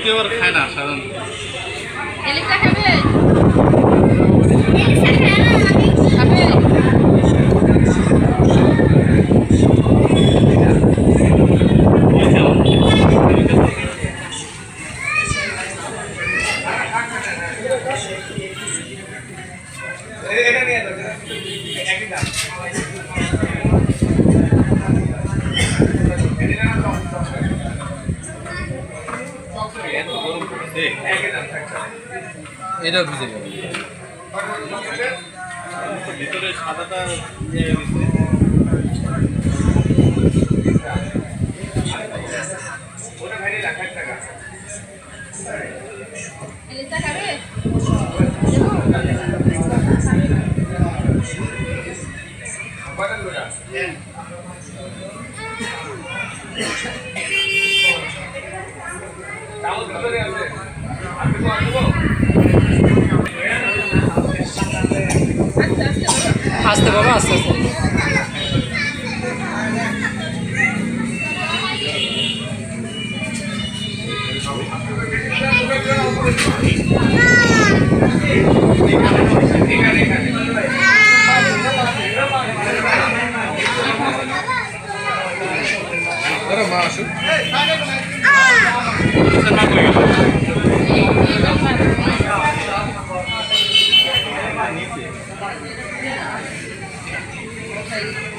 দ্বিতীয়বার খায় না সাধারণত। এলিসা খাবে? এলিসা খাবে? এটা নিয়ে যাও একই দাম এটা ভিজে যাবে ভিতরে সাদাটা ইয়ে গেছে ওটা ভাই রাখার টাকা এলিসা খাবে? কয়টা লোটা চাউল ভিতরে আছে আপনি তো আসবো আস্তে বাবা আস্তে আস্তে মা আসুন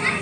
এই